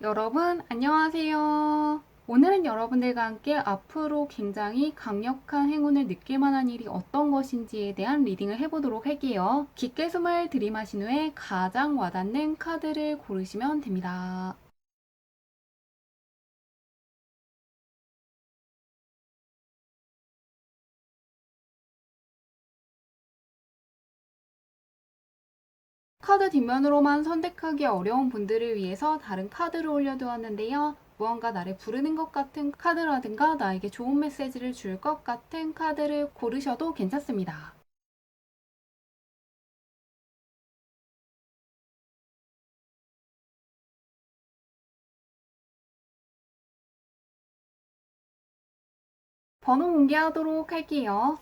여러분, 안녕하세요. 오늘은 여러분들과 함께 앞으로 굉장히 강력한 행운을 느낄 만한 일이 어떤 것인지에 대한 리딩을 해보도록 할게요. 깊게 숨을 들이마신 후에 가장 와닿는 카드를 고르시면 됩니다. 카드 뒷면으로만 선택하기 어려운 분들을 위해서 다른 카드를 올려두었는데요. 무언가 나를 부르는 것 같은 카드라든가 나에게 좋은 메시지를 줄 것 같은 카드를 고르셔도 괜찮습니다. 번호 공개하도록 할게요.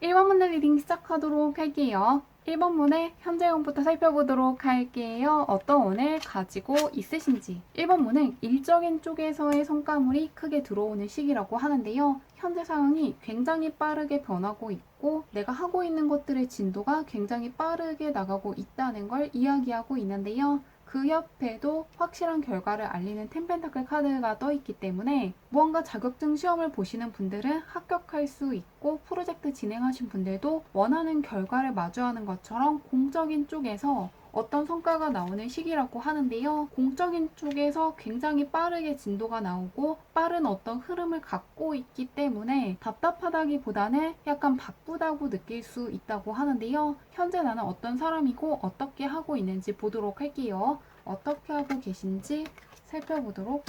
1번 문의 리딩 시작하도록 할게요. 1번 문의 현재 운부터 살펴보도록 할게요. 어떤 운을 가지고 있으신지. 1번 문은 일적인 쪽에서의 성과물이 크게 들어오는 시기라고 하는데요. 현재 상황이 굉장히 빠르게 변하고 있고 내가 하고 있는 것들의 진도가 굉장히 빠르게 나가고 있다는 걸 이야기하고 있는데요. 그 옆에도 확실한 결과를 알리는 텐펜타클 카드가 떠있기 때문에 무언가 자격증 시험을 보시는 분들은 합격할 수 있고 프로젝트 진행하신 분들도 원하는 결과를 마주하는 것처럼 공적인 쪽에서 어떤 성과가 나오는 시기라고 하는데요. 공적인 쪽에서 굉장히 빠르게 진도가 나오고 빠른 어떤 흐름을 갖고 있기 때문에 답답하다기보다는 약간 바쁘다고 느낄 수 있다고 하는데요. 현재 나는 어떤 사람이고 어떻게 하고 있는지 보도록 할게요. 어떻게 하고 계신지 살펴보도록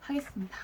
하겠습니다.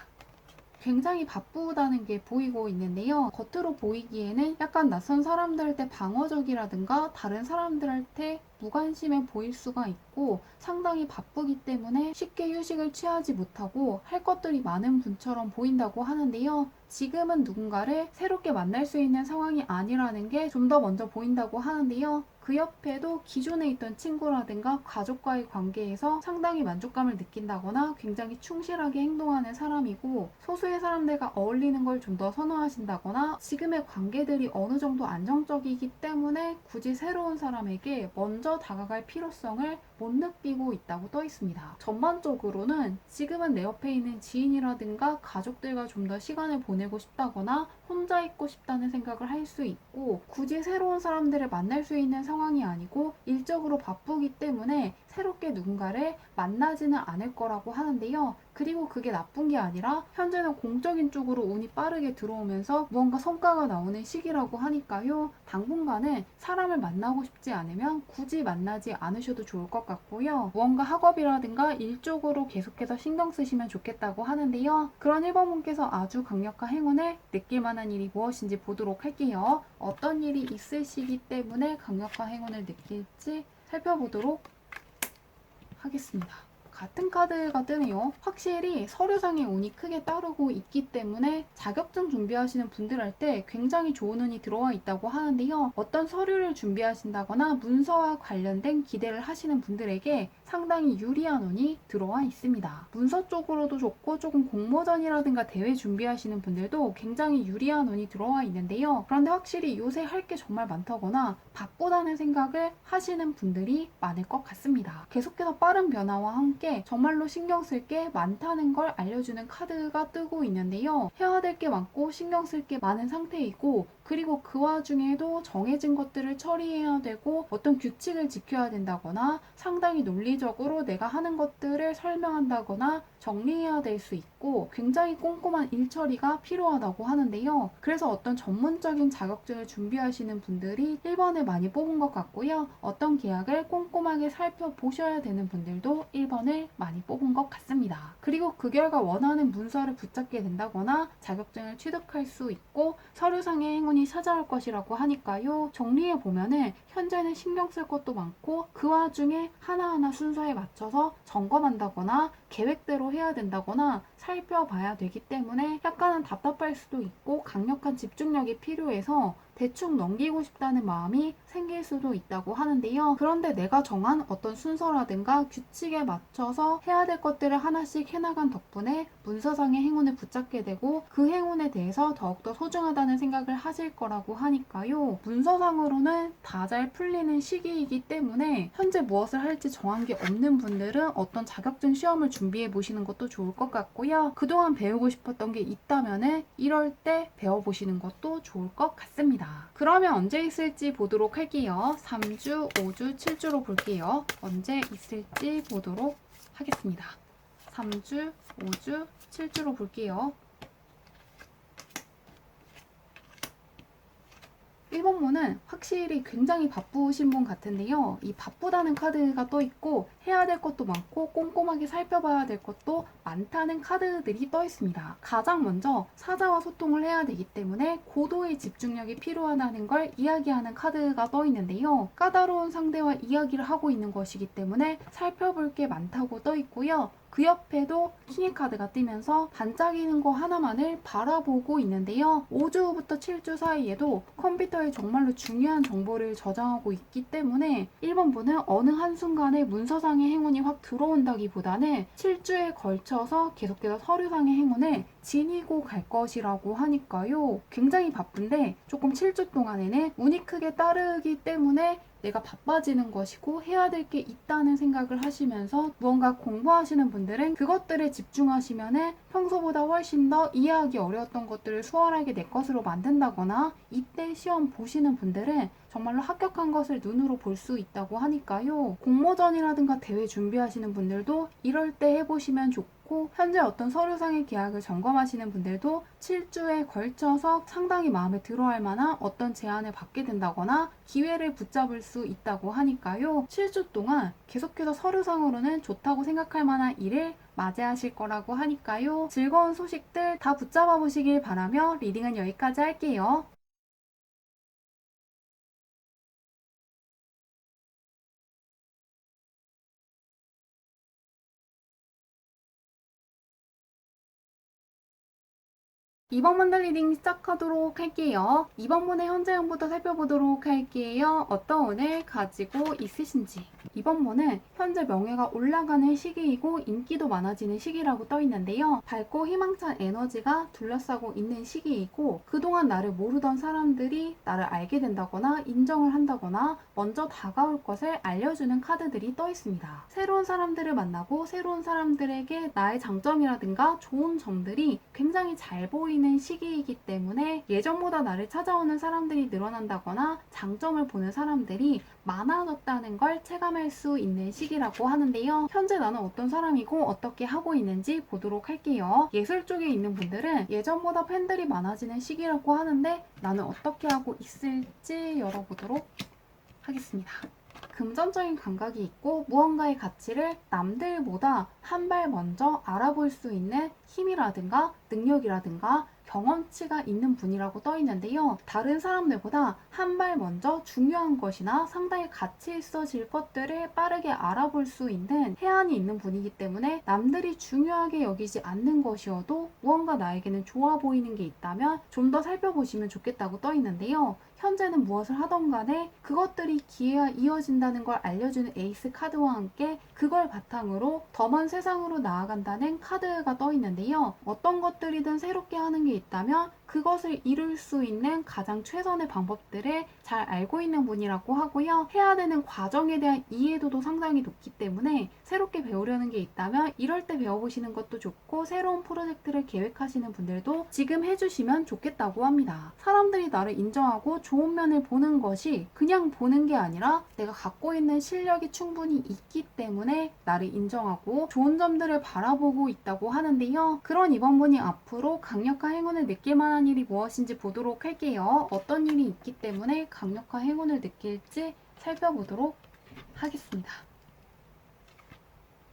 굉장히 바쁘다는 게 보이고 있는데요. 겉으로 보이기에는 약간 낯선 사람들한테 방어적이라든가 다른 사람들한테 무관심해 보일 수가 있고 상당히 바쁘기 때문에 쉽게 휴식을 취하지 못하고 할 것들이 많은 분처럼 보인다고 하는데요. 지금은 누군가를 새롭게 만날 수 있는 상황이 아니라는 게 좀 더 먼저 보인다고 하는데요. 그 옆에도 기존에 있던 친구라든가 가족과의 관계에서 상당히 만족감을 느낀다거나 굉장히 충실하게 행동하는 사람이고 소수의 사람들과 어울리는 걸 좀 더 선호하신다거나 지금의 관계들이 어느 정도 안정적이기 때문에 굳이 새로운 사람에게 먼저 다가갈 필요성을 못 느끼고 있다고 떠 있습니다. 전반적으로는 지금은 내 옆에 있는 지인이라든가 가족들과 좀 더 시간을 보내고 싶다거나 혼자 있고 싶다는 생각을 할 수 있고 굳이 새로운 사람들을 만날 수 있는 상황이 아니고 일적으로 바쁘기 때문에 새롭게 누군가를 만나지는 않을 거라고 하는데요. 그리고 그게 나쁜 게 아니라 현재는 공적인 쪽으로 운이 빠르게 들어오면서 무언가 성과가 나오는 시기라고 하니까요. 당분간은 사람을 만나고 싶지 않으면 굳이 만나지 않으셔도 좋을 것 같고요. 무언가 학업이라든가 일 쪽으로 계속해서 신경 쓰시면 좋겠다고 하는데요. 그런 1번 분께서 아주 강력한 행운을 느낄 만한 일이 무엇인지 보도록 할게요. 어떤 일이 있으시기 때문에 강력한 행운을 느낄지 살펴보도록 하겠습니다. 같은 카드가 뜨네요. 확실히 서류상의 운이 크게 따르고 있기 때문에 자격증 준비하시는 분들한테 굉장히 좋은 운이 들어와 있다고 하는데요. 어떤 서류를 준비하신다거나 문서와 관련된 기대를 하시는 분들에게 상당히 유리한 운이 들어와 있습니다. 문서 쪽으로도 좋고 조금 공모전이라든가 대회 준비하시는 분들도 굉장히 유리한 운이 들어와 있는데요. 그런데 확실히 요새 할 게 정말 많다거나 바쁘다는 생각을 하시는 분들이 많을 것 같습니다. 계속해서 빠른 변화와 함께 정말로 신경 쓸 게 많다는 걸 알려주는 카드가 뜨고 있는데요. 해야 될 게 많고 신경 쓸 게 많은 상태이고 그리고 그 와중에도 정해진 것들을 처리해야 되고 어떤 규칙을 지켜야 된다거나 상당히 논리적으로 내가 하는 것들을 설명한다거나 정리해야 될 수 있고 굉장히 꼼꼼한 일 처리가 필요하다고 하는데요. 그래서 어떤 전문적인 자격증을 준비하시는 분들이 1번을 많이 뽑은 것 같고요. 어떤 계약을 꼼꼼하게 살펴보셔야 되는 분들도 1번을 많이 뽑은 것 같습니다. 그리고 그 결과 원하는 문서를 붙잡게 된다거나 자격증을 취득할 수 있고 서류상의 행운이 찾아올 것이라고 하니까요. 정리해보면은 현재는 신경 쓸 것도 많고 그 와중에 하나하나 순서에 맞춰서 점검한다거나 계획대로 해야 된다거나 살펴봐야 되기 때문에 약간은 답답할 수도 있고 강력한 집중력이 필요해서 대충 넘기고 싶다는 마음이 생길 수도 있다고 하는데요. 그런데 내가 정한 어떤 순서라든가 규칙에 맞춰서 해야 될 것들을 하나씩 해나간 덕분에 문서상의 행운을 붙잡게 되고 그 행운에 대해서 더욱더 소중하다는 생각을 하실 거라고 하니까요. 문서상으로는 다 잘 풀리는 시기이기 때문에 현재 무엇을 할지 정한 게 없는 분들은 어떤 자격증 시험을 준비해 보시는 것도 좋을 것 같고요. 그동안 배우고 싶었던 게 있다면 이럴 때 배워보시는 것도 좋을 것 같습니다. 그러면 언제 있을지 보도록 할게요. 3주, 5주, 7주로 볼게요. 언제 있을지 보도록 하겠습니다. 3주, 5주, 7주로 볼게요. 1번문은 확실히 굉장히 바쁘신 분 같은데요. 이 바쁘다는 카드가 떠 있고 해야 될 것도 많고 꼼꼼하게 살펴봐야 될 것도 많다는 카드들이 떠 있습니다. 가장 먼저 사자와 소통을 해야 되기 때문에 고도의 집중력이 필요하다는 걸 이야기하는 카드가 떠 있는데요. 까다로운 상대와 이야기를 하고 있는 것이기 때문에 살펴볼 게 많다고 떠 있고요. 그 옆에도 킹의 카드가 뜨면서 반짝이는 거 하나만을 바라보고 있는데요. 5주부터 7주 사이에도 컴퓨터에 정말로 중요한 정보를 저장하고 있기 때문에 1번분은 어느 한순간에 문서상의 행운이 확 들어온다기보다는 7주에 걸쳐서 계속해서 서류상의 행운을 지니고 갈 것이라고 하니까요. 굉장히 바쁜데 조금 7주 동안에는 운이 크게 따르기 때문에 내가 바빠지는 것이고 해야 될 게 있다는 생각을 하시면서 무언가 공부하시는 분들은 그것들에 집중하시면 평소보다 훨씬 더 이해하기 어려웠던 것들을 수월하게 내 것으로 만든다거나 이때 시험 보시는 분들은 정말로 합격한 것을 눈으로 볼 수 있다고 하니까요. 공모전이라든가 대회 준비하시는 분들도 이럴 때 해보시면 좋고 현재 어떤 서류상의 계약을 점검하시는 분들도 7주에 걸쳐서 상당히 마음에 들어할 만한 어떤 제안을 받게 된다거나 기회를 붙잡을 수 있다고 하니까요. 7주 동안 계속해서 서류상으로는 좋다고 생각할 만한 일을 맞이하실 거라고 하니까요. 즐거운 소식들 다 붙잡아 보시길 바라며 리딩은 여기까지 할게요. 이번 문들 리딩 시작하도록 할게요. 이번 문의 현재형부터 살펴보도록 할게요. 어떤 운을 가지고 있으신지. 이번 문은 현재 명예가 올라가는 시기이고 인기도 많아지는 시기라고 떠 있는데요. 밝고 희망찬 에너지가 둘러싸고 있는 시기이고 그동안 나를 모르던 사람들이 나를 알게 된다거나 인정을 한다거나 먼저 다가올 것을 알려주는 카드들이 떠 있습니다. 새로운 사람들을 만나고 새로운 사람들에게 나의 장점이라든가 좋은 점들이 굉장히 잘 보이는 시기이기 때문에 예전보다 나를 찾아오는 사람들이 늘어난다거나 장점을 보는 사람들이 많아졌다는 걸 체감할 수 있는 시기라고 하는데요. 현재 나는 어떤 사람이고 어떻게 하고 있는지 보도록 할게요. 예술 쪽에 있는 분들은 예전보다 팬들이 많아지는 시기라고 하는데 나는 어떻게 하고 있을지 열어보도록 하겠습니다. 금전적인 감각이 있고 무언가의 가치를 남들보다 한 발 먼저 알아볼 수 있는 힘이라든가 능력이라든가 경험치가 있는 분이라고 떠 있는데요. 다른 사람들보다 한 발 먼저 중요한 것이나 상당히 가치 있어질 것들을 빠르게 알아볼 수 있는 해안이 있는 분이기 때문에 남들이 중요하게 여기지 않는 것이어도 무언가 나에게는 좋아 보이는 게 있다면 좀 더 살펴보시면 좋겠다고 떠 있는데요. 현재는 무엇을 하던 간에 그것들이 기회가 이어진다는 걸 알려주는 에이스 카드와 함께 그걸 바탕으로 더 먼 세상으로 나아간다는 카드가 떠 있는데요. 어떤 것들이든 새롭게 하는 게 있다면 그것을 이룰 수 있는 가장 최선의 방법들을 잘 알고 있는 분이라고 하고요. 해야 되는 과정에 대한 이해도도 상당히 높기 때문에 새롭게 배우려는 게 있다면 이럴 때 배워보시는 것도 좋고 새로운 프로젝트를 계획하시는 분들도 지금 해주시면 좋겠다고 합니다. 사람들이 나를 인정하고 좋은 면을 보는 것이 그냥 보는 게 아니라 내가 갖고 있는 실력이 충분히 있기 때문에 나를 인정하고 좋은 점들을 바라보고 있다고 하는데요. 그런 이번 분이 앞으로 강력한 행운을 느낄 만한 일이 무엇인지 보도록 할게요. 어떤 일이 있기 때문에 강력한 행운을 느낄지 살펴보도록 하겠습니다.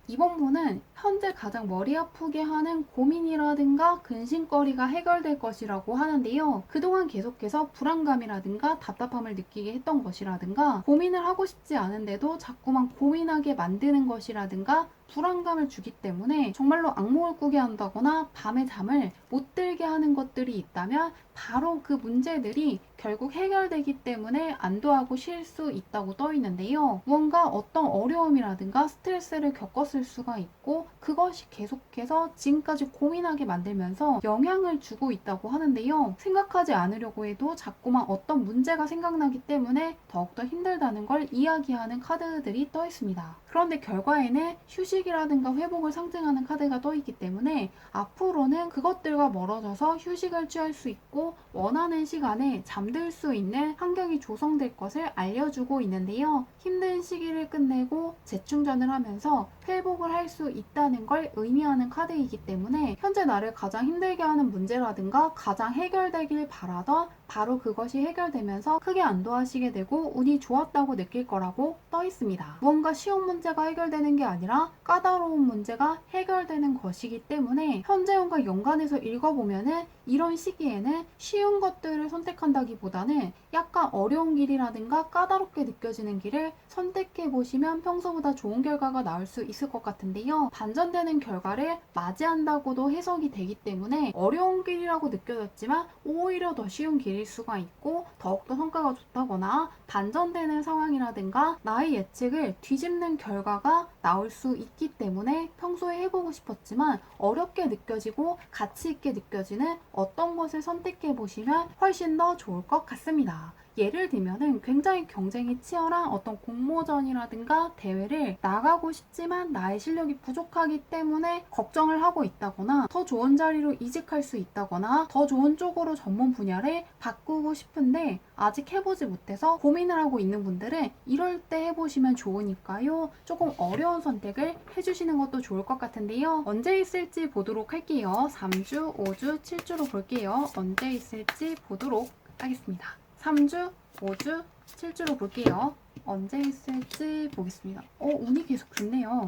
이번 분은 현재 가장 머리 아프게 하는 고민이라든가 근심거리가 해결될 것이라고 하는데요. 그동안 계속해서 불안감이라든가 답답함을 느끼게 했던 것이라든가 고민을 하고 싶지 않은데도 자꾸만 고민하게 만드는 것이라든가 불안감을 주기 때문에 정말로 악몽을 꾸게 한다거나 밤에 잠을 못 들게 하는 것들이 있다면 바로 그 문제들이 결국 해결되기 때문에 안도하고 쉴 수 있다고 떠 있는데요. 무언가 어떤 어려움이라든가 스트레스를 겪었을 수가 있고 그것이 계속해서 지금까지 고민하게 만들면서 영향을 주고 있다고 하는데요. 생각하지 않으려고 해도 자꾸만 어떤 문제가 생각나기 때문에 더욱더 힘들다는 걸 이야기하는 카드들이 떠 있습니다. 그런데 결과에는 휴식이라든가 회복을 상징하는 카드가 떠 있기 때문에 앞으로는 그것들과 멀어져서 휴식을 취할 수 있고 원하는 시간에 잠들 수 있는 환경이 조성될 것을 알려주고 있는데요. 힘든 시기를 끝내고 재충전을 하면서 회복을 할 수 있다는 걸 의미하는 카드이기 때문에 현재 나를 가장 힘들게 하는 문제라든가 가장 해결되길 바라던 바로 그것이 해결되면서 크게 안도하시게 되고 운이 좋았다고 느낄 거라고 떠 있습니다. 무언가 쉬운 문제가 해결되는 게 아니라 까다로운 문제가 해결되는 것이기 때문에 현재운과 연관해서 읽어보면은 이런 시기에는 쉬운 것들을 선택한다기보다는 약간 어려운 길이라든가 까다롭게 느껴지는 길을 선택해 보시면 평소보다 좋은 결과가 나올 수 있을 것 같은데요. 반전되는 결과를 맞이한다고도 해석이 되기 때문에 어려운 길이라고 느껴졌지만 오히려 더 쉬운 길일 수가 있고 더욱더 성과가 좋다거나 반전되는 상황이라든가 나의 예측을 뒤집는 결과가 나올 수 있기 때문에 평소에 해보고 싶었지만 어렵게 느껴지고 가치 있게 느껴지는 어떤 것을 선택해 보시면 훨씬 더 좋을 것 같습니다. 예를 들면은 굉장히 경쟁이 치열한 어떤 공모전이라든가 대회를 나가고 싶지만 나의 실력이 부족하기 때문에 걱정을 하고 있다거나 더 좋은 자리로 이직할 수 있다거나 더 좋은 쪽으로 전문 분야를 바꾸고 싶은데 아직 해보지 못해서 고민을 하고 있는 분들은 이럴 때 해보시면 좋으니까요. 조금 어려운 선택을 해주시는 것도 좋을 것 같은데요. 언제 있을지 보도록 할게요. 3주, 5주, 7주로 볼게요. 언제 있을지 보도록 하겠습니다. 3주, 5주, 7주로 볼게요. 언제 있을지 보겠습니다. 운이 계속 좋네요.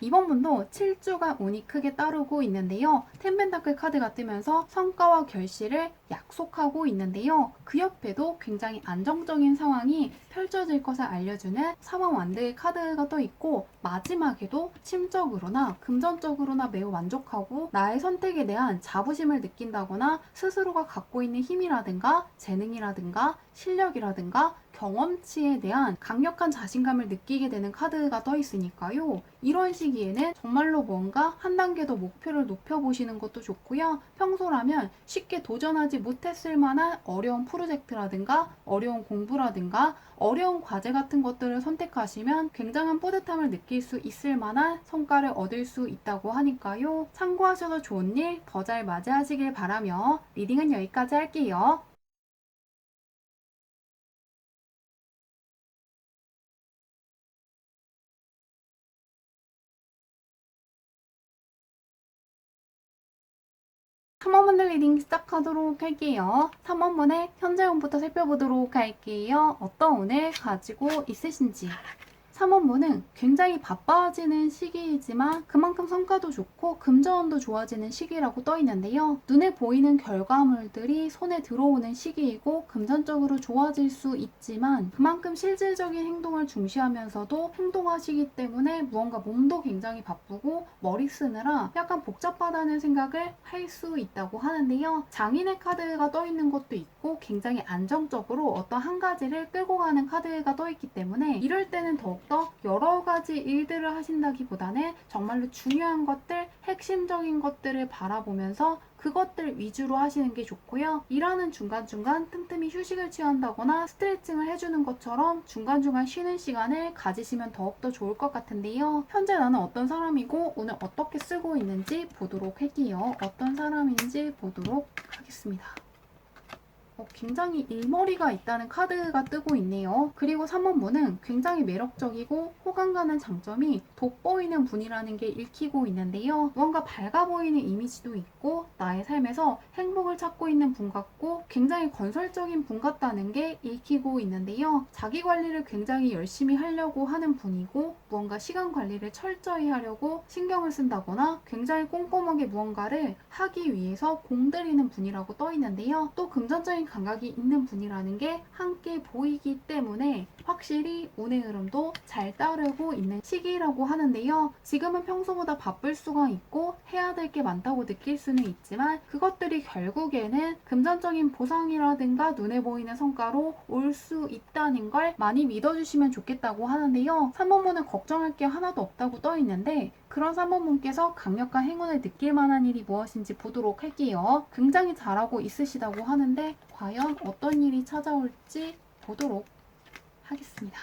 이번 분도 7주가 운이 크게 따르고 있는데요. 텐펜타클 카드가 뜨면서 성과와 결실을 약속하고 있는데요. 그 옆에도 굉장히 안정적인 상황이 펼쳐질 것을 알려주는 사원 완드의 카드가 떠 있고 마지막에도 심적으로나 금전적으로나 매우 만족하고 나의 선택에 대한 자부심을 느낀다거나 스스로가 갖고 있는 힘이라든가 재능이라든가 실력이라든가 경험치에 대한 강력한 자신감을 느끼게 되는 카드가 떠 있으니까요. 이런 시기에는 정말로 뭔가 한 단계 더 목표를 높여보시는 것도 좋고요. 평소라면 쉽게 도전하지 못했을 만한 어려운 프로젝트라든가 어려운 공부라든가 어려운 과제 같은 것들을 선택하시면 굉장한 뿌듯함을 느낄 수 있을 만한 성과를 얻을 수 있다고 하니까요. 참고하셔서 좋은 일 더 잘 맞이하시길 바라며 리딩은 여기까지 할게요. 탐험분들 리딩 시작하도록 할게요. 탐험분의 현재 운부터 살펴보도록 할게요. 어떤 운을 가지고 있으신지. 3원분은 굉장히 바빠지는 시기이지만 그만큼 성과도 좋고 금전운도 좋아지는 시기라고 떠 있는데요. 눈에 보이는 결과물들이 손에 들어오는 시기이고 금전적으로 좋아질 수 있지만 그만큼 실질적인 행동을 중시하면서도 행동하시기 때문에 무언가 몸도 굉장히 바쁘고 머리 쓰느라 약간 복잡하다는 생각을 할 수 있다고 하는데요. 장인의 카드가 떠 있는 것도 있고 굉장히 안정적으로 어떤 한 가지를 끌고 가는 카드가 떠 있기 때문에 이럴 때는 더욱더 여러 가지 일들을 하신다기보다는 정말로 중요한 것들, 핵심적인 것들을 바라보면서 그것들 위주로 하시는 게 좋고요. 일하는 중간중간 틈틈이 휴식을 취한다거나 스트레칭을 해주는 것처럼 중간중간 쉬는 시간을 가지시면 더욱더 좋을 것 같은데요. 현재 나는 어떤 사람이고 오늘 어떻게 쓰고 있는지 보도록 할게요. 어떤 사람인지 보도록 하겠습니다. 굉장히 일머리가 있다는 카드가 뜨고 있네요. 그리고 3번분은 굉장히 매력적이고 호감 가는 장점이 돋보이는 분이라는 게 읽히고 있는데요. 무언가 밝아 보이는 이미지도 있고 나의 삶에서 행복을 찾고 있는 분 같고 굉장히 건설적인 분 같다는 게 읽히고 있는데요. 자기 관리를 굉장히 열심히 하려고 하는 분이고 무언가 시간 관리를 철저히 하려고 신경을 쓴다거나 굉장히 꼼꼼하게 무언가를 하기 위해서 공들이는 분이라고 떠 있는데요. 또 금전적인 금전적인 감각이 있는 분이라는 게 함께 보이기 때문에 확실히 운의 흐름도 잘 따르고 있는 시기라고 하는데요. 지금은 평소보다 바쁠 수가 있고 해야 될 게 많다고 느낄 수는 있지만 그것들이 결국에는 금전적인 보상이라든가 눈에 보이는 성과로 올 수 있다는 걸 많이 믿어주시면 좋겠다고 하는데요. 3번분은 걱정할 게 하나도 없다고 떠 있는데 그런 3번분께서 강력한 행운을 느낄 만한 일이 무엇인지 보도록 할게요. 굉장히 잘하고 있으시다고 하는데 과연 어떤 일이 찾아올지 보도록 하겠습니다.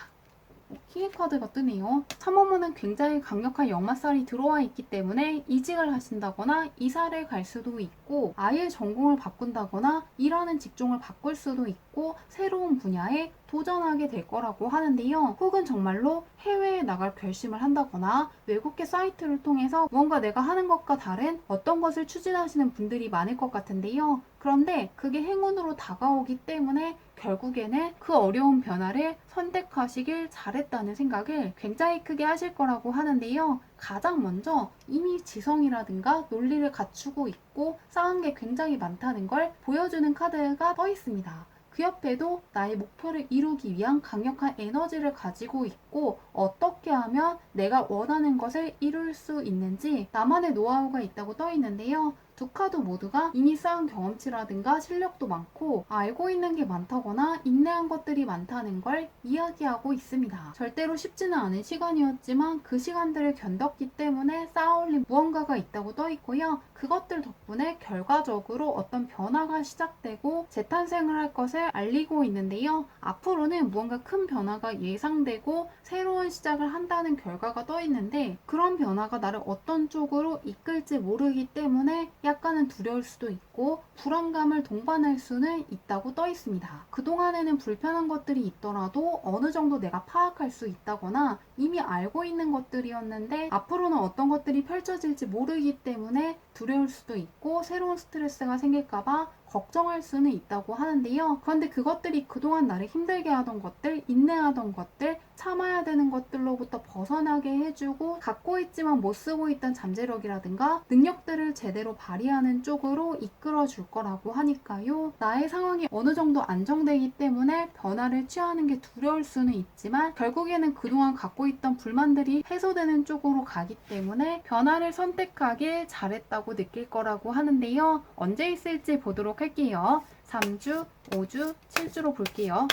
킹의 카드가 뜨네요. 3번분은 굉장히 강력한 역마살이 들어와 있기 때문에 이직을 하신다거나 이사를 갈 수도 있고 아예 전공을 바꾼다거나 일하는 직종을 바꿀 수도 있고 새로운 분야에 도전하게 될 거라고 하는데요. 혹은 정말로 해외에 나갈 결심을 한다거나 외국계 사이트를 통해서 무언가 내가 하는 것과 다른 어떤 것을 추진하시는 분들이 많을 것 같은데요. 그런데 그게 행운으로 다가오기 때문에 결국에는 그 어려운 변화를 선택하시길 잘했다는 생각을 굉장히 크게 하실 거라고 하는데요. 가장 먼저 이미 지성이라든가 논리를 갖추고 있고 쌓은 게 굉장히 많다는 걸 보여주는 카드가 떠 있습니다. 그 옆에도 나의 목표를 이루기 위한 강력한 에너지를 가지고 있고 어떻게 하면 내가 원하는 것을 이룰 수 있는지 나만의 노하우가 있다고 떠 있는데요. 두 카드 모두가 이미 쌓은 경험치라든가 실력도 많고 알고 있는 게 많다거나 인내한 것들이 많다는 걸 이야기하고 있습니다. 절대로 쉽지는 않은 시간이었지만 그 시간들을 견뎠기 때문에 쌓아올린 무언가가 있다고 떠 있고요. 그것들 덕분에 결과적으로 어떤 변화가 시작되고 재탄생을 할 것을 알리고 있는데요. 앞으로는 무언가 큰 변화가 예상되고 새로운 시작을 한다는 결과가 떠 있는데 그런 변화가 나를 어떤 쪽으로 이끌지 모르기 때문에 약간은 두려울 수도 있고 불안감을 동반할 수는 있다고 떠 있습니다. 그동안에는 불편한 것들이 있더라도 어느 정도 내가 파악할 수 있다거나 이미 알고 있는 것들이었는데 앞으로는 어떤 것들이 펼쳐질지 모르기 때문에 두려울 수도 있고 새로운 스트레스가 생길까봐 걱정할 수는 있다고 하는데요. 그런데 그것들이 그동안 나를 힘들게 하던 것들, 인내하던 것들, 참아야 되는 것들로부터 벗어나게 해주고 갖고 있지만 못 쓰고 있던 잠재력이라든가 능력들을 제대로 발휘하는 쪽으로 이끌어 줄 거라고 하니까요. 나의 상황이 어느 정도 안정되기 때문에 변화를 취하는 게 두려울 수는 있지만 결국에는 그동안 갖고 있던 불만들이 해소되는 쪽으로 가기 때문에 변화를 선택하길 잘했다고 느낄 거라고 하는데요. 언제 있을지 보도록 할게요. 3주, 5주, 7주로 볼게요.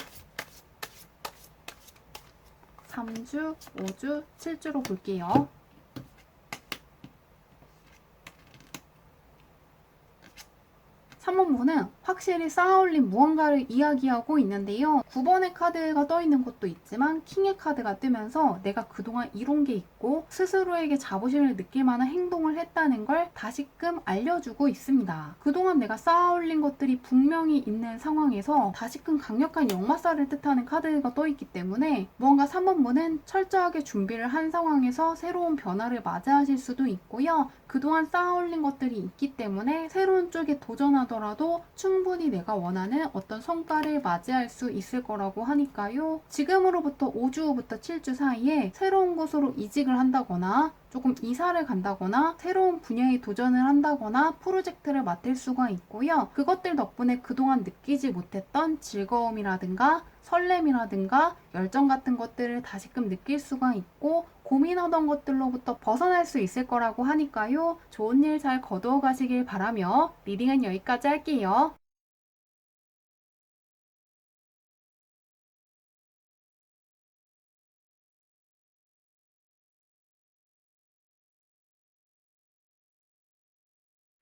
3주, 5주, 7주로 볼게요. 3번분은 확실히 쌓아올린 무언가를 이야기하고 있는데요. 9번의 카드가 떠 있는 것도 있지만 킹의 카드가 뜨면서 내가 그동안 이룬 게 있고 스스로에게 자부심을 느낄 만한 행동을 했다는 걸 다시금 알려주고 있습니다. 그동안 내가 쌓아올린 것들이 분명히 있는 상황에서 다시금 강력한 역마살을 뜻하는 카드가 떠 있기 때문에 무언가 3번분은 철저하게 준비를 한 상황에서 새로운 변화를 맞이하실 수도 있고요. 그동안 쌓아올린 것들이 있기 때문에 새로운 쪽에 도전하더라도 충분히 내가 원하는 어떤 성과를 맞이할 수 있을 거라고 하니까요. 지금으로부터 5주 후부터 7주 사이에 새로운 곳으로 이직을 한다거나 조금 이사를 간다거나 새로운 분야에 도전을 한다거나 프로젝트를 맡을 수가 있고요. 그것들 덕분에 그동안 느끼지 못했던 즐거움이라든가 설렘이라든가 열정 같은 것들을 다시금 느낄 수가 있고 고민하던 것들로부터 벗어날 수 있을 거라고 하니까요. 좋은 일 잘 거두어 가시길 바라며 리딩은 여기까지 할게요.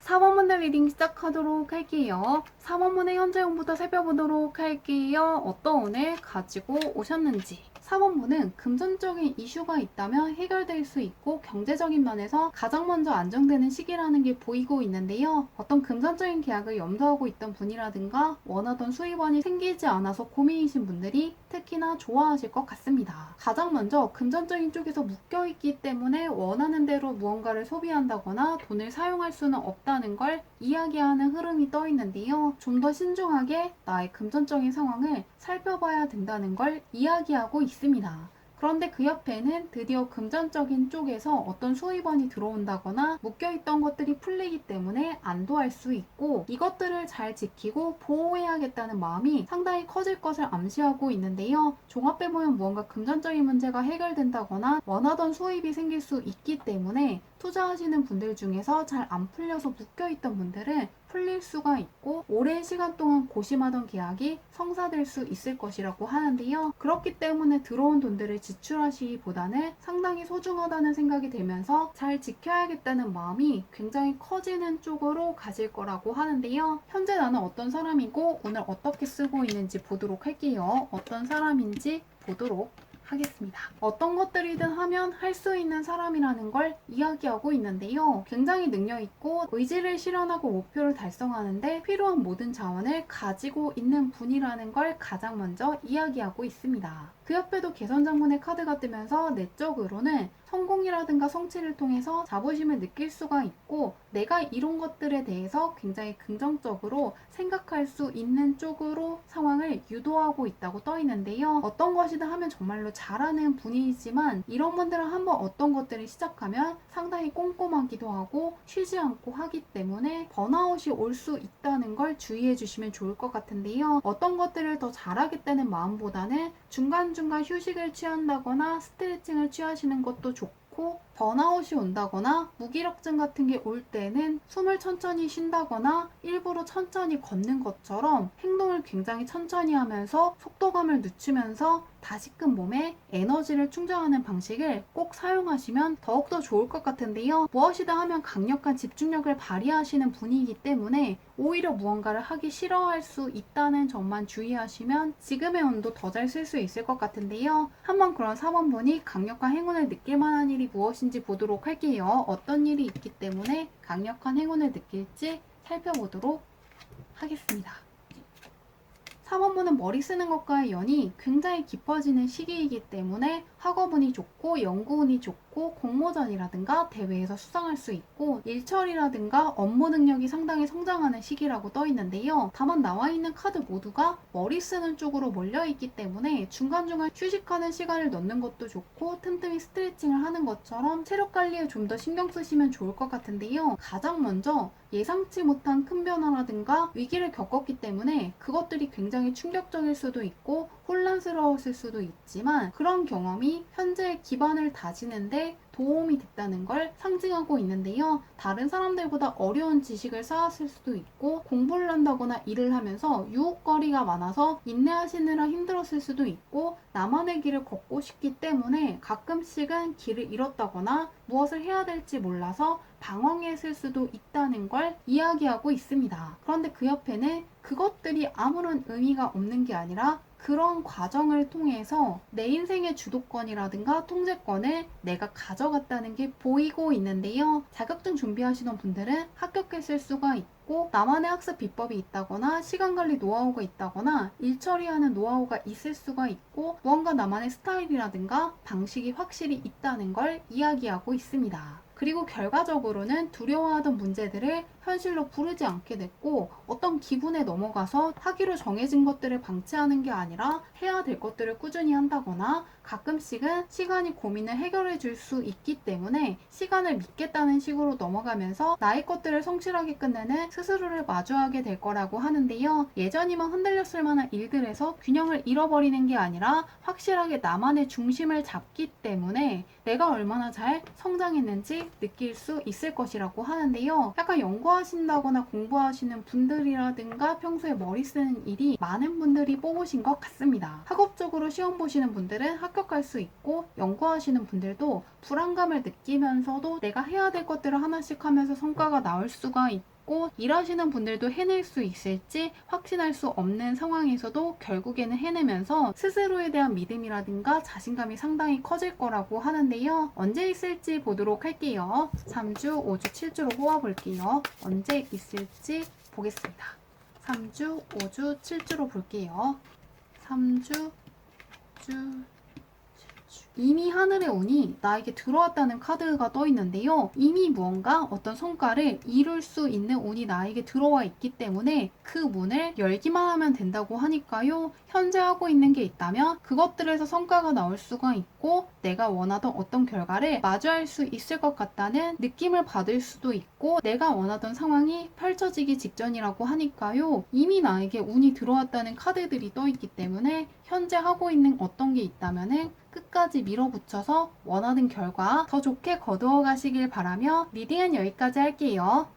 4번문의 리딩 시작하도록 할게요. 4번문의 현재형부터 살펴보도록 할게요. 어떤 운을 가지고 오셨는지. 4번문은 금전적인 이슈가 있다면 해결될 수 있고 경제적인 면에서 가장 먼저 안정되는 시기라는 게 보이고 있는데요. 어떤 금전적인 계약을 염두하고 있던 분이라든가 원하던 수입원이 생기지 않아서 고민이신 분들이 특히나 좋아하실 것 같습니다. 가장 먼저 금전적인 쪽에서 묶여있기 때문에 원하는 대로 무언가를 소비한다거나 돈을 사용할 수는 없다는 걸 이야기하는 흐름이 떠 있는데요. 좀 더 신중하게 나의 금전적인 상황을 살펴봐야 된다는 걸 이야기하고 있습니다. 그런데 그 옆에는 드디어 금전적인 쪽에서 어떤 수입원이 들어온다거나 묶여있던 것들이 풀리기 때문에 안도할 수 있고, 이것들을 잘 지키고 보호해야겠다는 마음이 상당히 커질 것을 암시하고 있는데요. 종합해보면 무언가 금전적인 문제가 해결된다거나 원하던 수입이 생길 수 있기 때문에 투자하시는 분들 중에서 잘 안 풀려서 묶여있던 분들은 풀릴 수가 있고, 오랜 시간 동안 고심하던 계약이 성사될 수 있을 것이라고 하는데요. 그렇기 때문에 들어온 돈들을 지출하시기보다는 상당히 소중하다는 생각이 들면서 잘 지켜야겠다는 마음이 굉장히 커지는 쪽으로 가질 거라고 하는데요. 현재 나는 어떤 사람이고 오늘 어떻게 쓰고 있는지 보도록 할게요. 어떤 사람인지 보도록 하겠습니다. 어떤 것들이든 하면 할 수 있는 사람이라는 걸 이야기하고 있는데요. 굉장히 능력있고 의지를 실현하고 목표를 달성하는데 필요한 모든 자원을 가지고 있는 분이라는 걸 가장 먼저 이야기하고 있습니다. 그 옆에도 개선장문의 카드가 뜨면서 내적으로는 성공이라든가 성취를 통해서 자부심을 느낄 수가 있고, 내가 이룬 것들에 대해서 굉장히 긍정적으로 생각할 수 있는 쪽으로 상황을 유도하고 있다고 떠 있는데요. 어떤 것이든 하면 정말로 잘하는 분이지만, 이런 분들은 한번 어떤 것들을 시작하면 상당히 꼼꼼하기도 하고 쉬지 않고 하기 때문에 번아웃이 올 수 있다는 걸 주의해 주시면 좋을 것 같은데요. 어떤 것들을 더 잘하겠다는 마음보다는 중간중간 휴식을 취한다거나 스트레칭을 취하시는 것도 좋고, 번아웃이 온다거나 무기력증 같은 게 올 때는 숨을 천천히 쉰다거나 일부러 천천히 걷는 것처럼 행동을 굉장히 천천히 하면서 속도감을 늦추면서 다시금 몸에 에너지를 충전하는 방식을 꼭 사용하시면 더욱더 좋을 것 같은데요. 무엇이든 하면 강력한 집중력을 발휘하시는 분이기 때문에 오히려 무언가를 하기 싫어할 수 있다는 점만 주의하시면 지금의 운도 더 잘 쓸 수 있을 것 같은데요. 한번 그런 4번분이 강력한 행운을 느낄 만한 일이 무엇인지 보도록 할게요. 어떤 일이 있기 때문에 강력한 행운을 느낄지 살펴보도록 하겠습니다. 4번분은 머리 쓰는 것과의 연이 굉장히 깊어지는 시기이기 때문에 학업운이 좋고 연구운이 좋고 공모전이라든가 대회에서 수상할 수 있고 일처리라든가 업무 능력이 상당히 성장하는 시기라고 떠 있는데요. 다만 나와 있는 카드 모두가 머리 쓰는 쪽으로 몰려 있기 때문에 중간중간 휴식하는 시간을 넣는 것도 좋고 틈틈이 스트레칭을 하는 것처럼 체력 관리에 좀 더 신경 쓰시면 좋을 것 같은데요. 가장 먼저 예상치 못한 큰 변화라든가 위기를 겪었기 때문에 그것들이 굉장히 충격적일 수도 있고 혼란스러웠을 수도 있지만, 그런 경험이 현재의 기반을 다지는데 도움이 됐다는 걸 상징하고 있는데요. 다른 사람들보다 어려운 지식을 쌓았을 수도 있고 공부를 한다거나 일을 하면서 유혹거리가 많아서 인내하시느라 힘들었을 수도 있고 나만의 길을 걷고 싶기 때문에 가끔씩은 길을 잃었다거나 무엇을 해야 될지 몰라서 방황했을 수도 있다는 걸 이야기하고 있습니다. 그런데 그 옆에는 그것들이 아무런 의미가 없는 게 아니라 그런 과정을 통해서 내 인생의 주도권이라든가 통제권을 내가 가져갔다는 게 보이고 있는데요. 자격증 준비하시는 분들은 합격했을 수가 있고 나만의 학습 비법이 있다거나 시간관리 노하우가 있다거나 일 처리하는 노하우가 있을 수가 있고 무언가 나만의 스타일이라든가 방식이 확실히 있다는 걸 이야기하고 있습니다. 그리고 결과적으로는 두려워하던 문제들을 현실로 부르지 않게 됐고 어떤 기분에 넘어가서 하기로 정해진 것들을 방치하는 게 아니라 해야 될 것들을 꾸준히 한다거나 가끔씩은 시간이 고민을 해결해 줄 수 있기 때문에 시간을 믿겠다는 식으로 넘어가면서 나의 것들을 성실하게 끝내는 스스로를 마주하게 될 거라고 하는데요. 예전이면 흔들렸을 만한 일들에서 균형을 잃어버리는 게 아니라 확실하게 나만의 중심을 잡기 때문에 내가 얼마나 잘 성장했는지 느낄 수 있을 것이라고 하는데요. 약간 연구하신다거나 공부하시는 분들이라든가 평소에 머리 쓰는 일이 많은 분들이 뽑으신 것 같습니다. 학업적으로 시험 보시는 분들은 합격할 수 있고 연구하시는 분들도 불안감을 느끼면서도 내가 해야 될 것들을 하나씩 하면서 성과가 나올 수가 있고 일하시는 분들도 해낼 수 있을지 확신할 수 없는 상황에서도 결국에는 해내면서 스스로에 대한 믿음이라든가 자신감이 상당히 커질 거라고 하는데요. 언제 있을지 보도록 할게요. 3주, 5주, 7주로 뽑아볼게요. 언제 있을지 보겠습니다. 3주, 5주, 7주로 볼게요. 3주, 5주, 7주. 이미 하늘의 운이 나에게 들어왔다는 카드가 떠 있는데요. 이미 무언가 어떤 성과를 이룰 수 있는 운이 나에게 들어와 있기 때문에 그 문을 열기만 하면 된다고 하니까요. 현재 하고 있는 게 있다면 그것들에서 성과가 나올 수가 있고 내가 원하던 어떤 결과를 마주할 수 있을 것 같다는 느낌을 받을 수도 있고 내가 원하던 상황이 펼쳐지기 직전이라고 하니까요. 이미 나에게 운이 들어왔다는 카드들이 떠 있기 때문에 현재 하고 있는 어떤 게 있다면은 끝까지 밀어붙여서 원하는 결과 더 좋게 거두어 가시길 바라며 리딩은 여기까지 할게요.